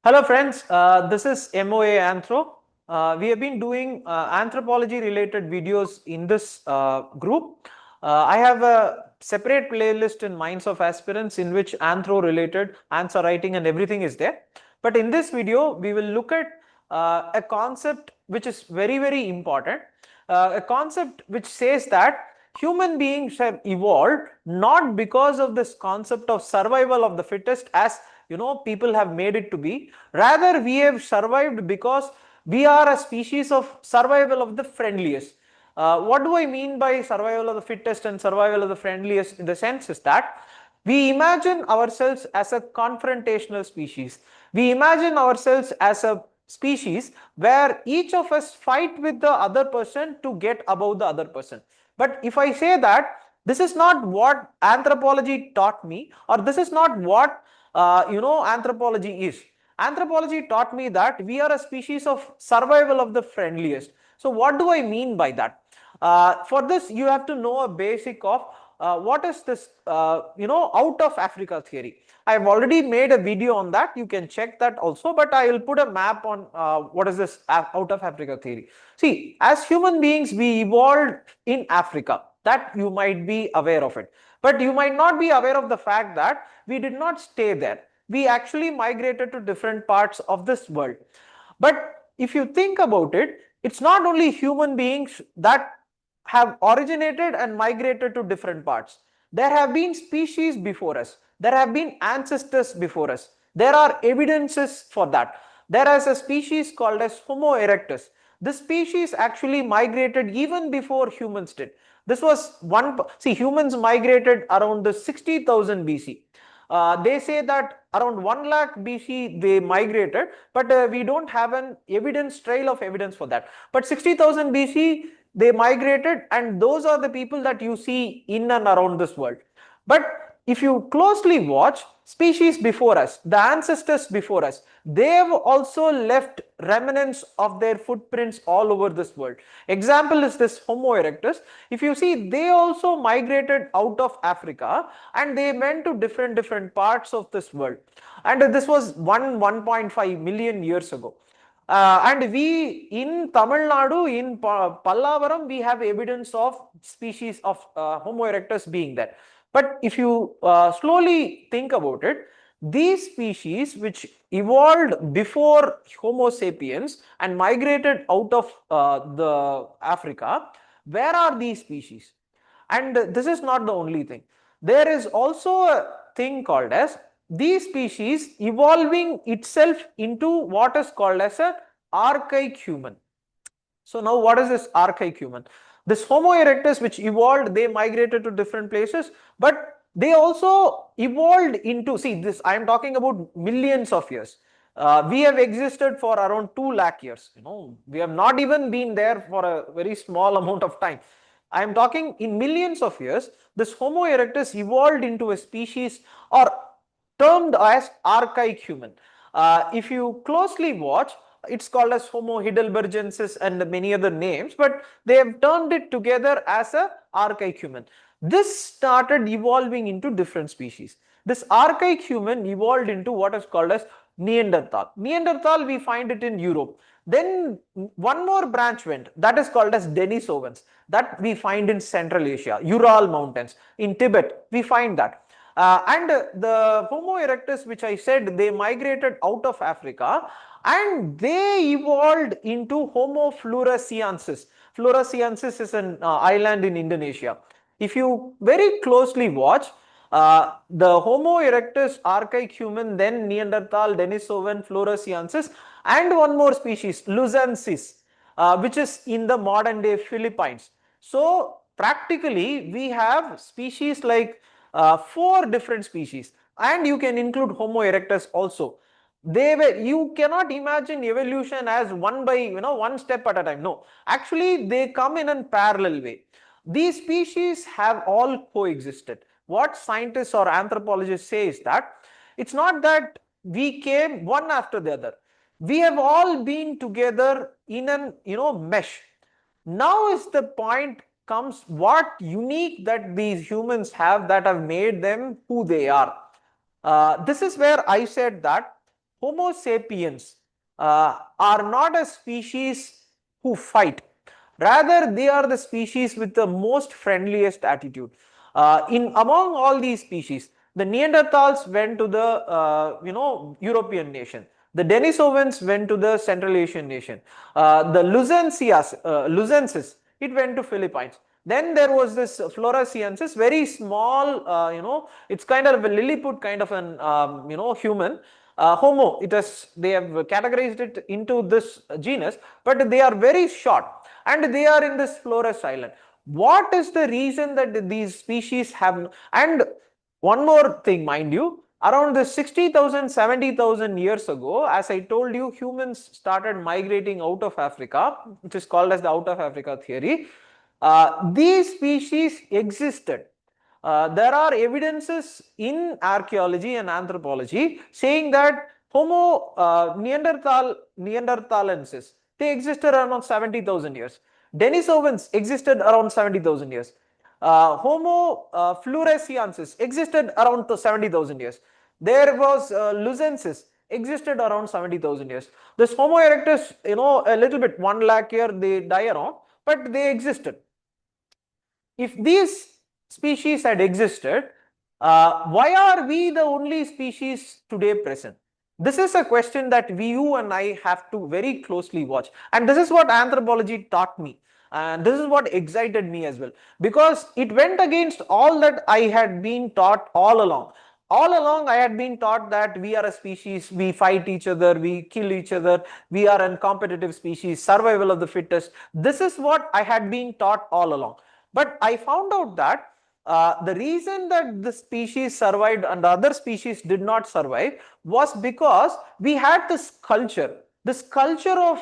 Hello friends, this is MOA Anthro. We have been doing anthropology related videos in this group. I have a separate playlist in Minds of Aspirants in which anthro related answer writing and everything is there. But in this video, we will look at a concept which is very important. A concept which says that human beings have evolved not because of this concept of survival of the fittest as people have made it to be. Rather, we have survived because we are a species of survival of the friendliest. What do I mean by survival of the fittest and survival of the friendliest? In the sense is that we imagine ourselves as a confrontational species. We imagine ourselves as a species where each of us fight with the other person to get above the other person. But if I say this is not what anthropology taught me, or this is not what anthropology is. Anthropology taught me that we are a species of survival of the friendliest. So what do I mean by that? For this, you have to know a basic of what is this, out of Africa theory. I have already made a video on that. You can check that also, but I will put a map on what is this out of Africa theory. See, as human beings, we evolved in Africa. That you might be aware of it. But you might not be aware of the fact that we did not stay there. We actually migrated to different parts of this world. But if you think about it, it's not only human beings that have originated and migrated to different parts. There have been species before us. There have been ancestors before us. There are evidences for that. There is a species called as Homo erectus. This species actually migrated even before humans did. This was humans migrated around the 60,000 BC. They say that around 1 lakh BC they migrated, but we don't have an trail of evidence for that. But 60,000 BC they migrated, and those are the people that you see in and around this world. But if you closely watch, species before us, the ancestors before us, they have also left remnants of their footprints all over this world. Example is this Homo erectus. If you see, they also migrated out of Africa and they went to different parts of this world. And this was 1.5 million years ago. And we in Tamil Nadu, in Pallavaram, we have evidence of species of Homo erectus being there. But if you slowly think about it, these species which evolved before Homo sapiens and migrated out of the Africa, where are these species? And this is not the only thing. There is also a thing called as these species evolving itself into what is called as a archaic human. So now what is this archaic human? This Homo erectus which evolved, they migrated to different places, but they also evolved into, see this, I am talking about millions of years. We have existed for around 2 lakh years. We have not even been there for a very small amount of time. I am talking in millions of years. This Homo erectus evolved into a species or termed as archaic human. If you closely watch, it's called as Homo heidelbergensis and many other names, but they have termed it together as a archaic human. This started evolving into different species. This archaic human evolved into what is called as Neanderthal. Neanderthal, we find it in Europe. Then one more branch went, that is called as Denisovans, that we find in Central Asia, Ural Mountains. In Tibet, we find that. And the Homo erectus, which I said, they migrated out of Africa and they evolved into Homo floresiensis. Floresiensis is an island in Indonesia. If you very closely watch, the Homo erectus, archaic human, then Neanderthal, Denisovan, floresiensis, and one more species, Luzensis, which is in the modern day Philippines. So practically we have species like 4 different species, and you can include Homo erectus also. You cannot imagine evolution as one step at a time. No, actually they come in a parallel way. These species have all coexisted. What scientists or anthropologists say is that it's not that we came one after the other. We have all been together in an mesh. Now is the point comes what unique that these humans have that have made them who they are. This is where I said that Homo sapiens are not a species who fight. Rather, they are the species with the most friendliest attitude. Among all these species, the Neanderthals went to the European nation. The Denisovans went to the Central Asian nation. The Lucensis, it went to Philippines. Then there was this Floresiensis, very small, it's kind of a Lilliput kind of an, human. Homo, they have categorized it into this genus, but they are very short and they are in this Flores island. What is the reason that these species have? And one more thing, mind you, around the 60,000, 70,000 years ago, as I told you, humans started migrating out of Africa, which is called as the out of Africa theory. These species existed. There are evidences in archaeology and anthropology saying that Homo Neanderthalensis, they existed around 70,000 years. Denisovans existed around 70,000 years. Homo floresiensis existed around 70,000 years. There was Lucensis existed around 70,000 years. This Homo erectus, a little bit 1 lakh year they die around, but they existed. If these species had existed, why are we the only species today present? This is a question that you and I have to very closely watch. And this is what anthropology taught me. And this is what excited me as well. Because it went against all that I had been taught all along. All along, I had been taught that we are a species, we fight each other, we kill each other, we are a competitive species, survival of the fittest. This is what I had been taught all along. But I found out that the reason that the species survived and the other species did not survive was because we had this culture of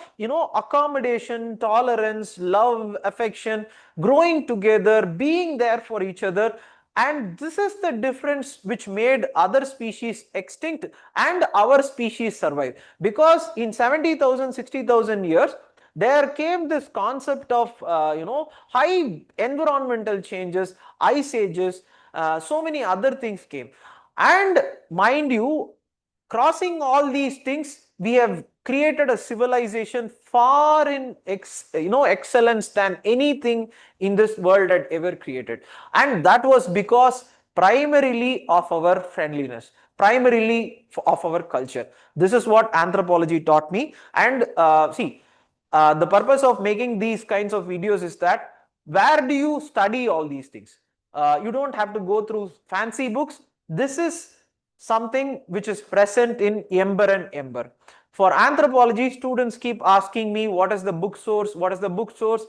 accommodation, tolerance, love, affection, growing together, being there for each other. And this is the difference which made other species extinct and our species survive. Because in 70,000, 60,000 years, there came this concept of high environmental changes, ice ages, so many other things came. And mind you, crossing all these things, we have created a civilization far in excellence than anything in this world had ever created. And that was because primarily of our friendliness, primarily of our culture. This is what anthropology taught me. And the purpose of making these kinds of videos is that where do you study all these things? You don't have to go through fancy books. This is something which is present in Ember and Ember. For anthropology, students keep asking me, what is the book source? What is the book source?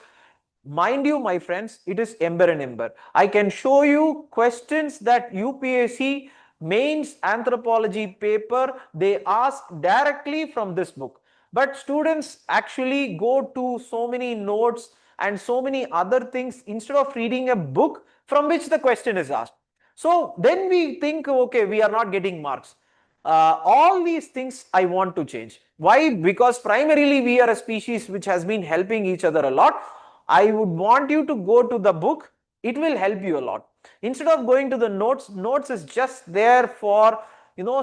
Mind you, my friends, it is Ember and Ember. I can show you questions that UPSC mains anthropology paper, they ask directly from this book. But students actually go to so many notes and so many other things instead of reading a book from which the question is asked. So then we think, okay, we are not getting marks. All these things I want to change. Why? Because primarily we are a species which has been helping each other a lot. I would want you to go to the book. It will help you a lot. Instead of going to the notes, notes is just there for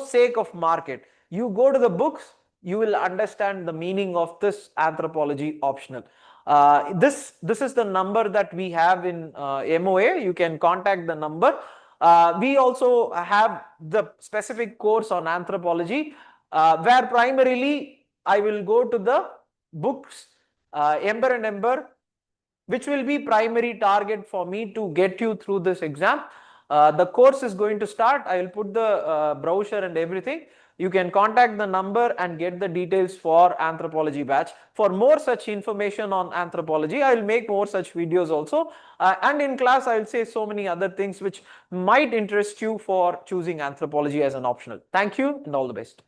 sake of market. You go to the books, you will understand the meaning of this anthropology optional. This is the number that we have in MOA. You can contact the number. We also have the specific course on anthropology where primarily I will go to the books, Ember and Ember, which will be primary target for me to get you through this exam. The course is going to start. I will put the brochure and everything. You can contact the number and get the details for anthropology batch. For more such information on anthropology, I will make more such videos also. And in class, I will say so many other things which might interest you for choosing anthropology as an optional. Thank you and all the best.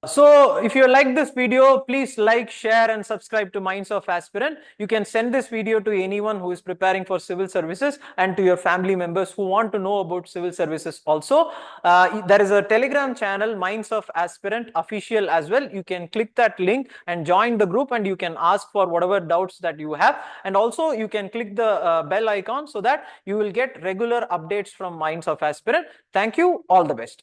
So if you like this video, please like, share and subscribe to Minds of Aspirant. You can send this video to anyone who is preparing for civil services and to your family members who want to know about civil services also. There is a Telegram channel, Minds of Aspirant official as well. You can click that link and join the group and you can ask for whatever doubts that you have. And also you can click the bell icon so that you will get regular updates from Minds of Aspirant. Thank you. All the best.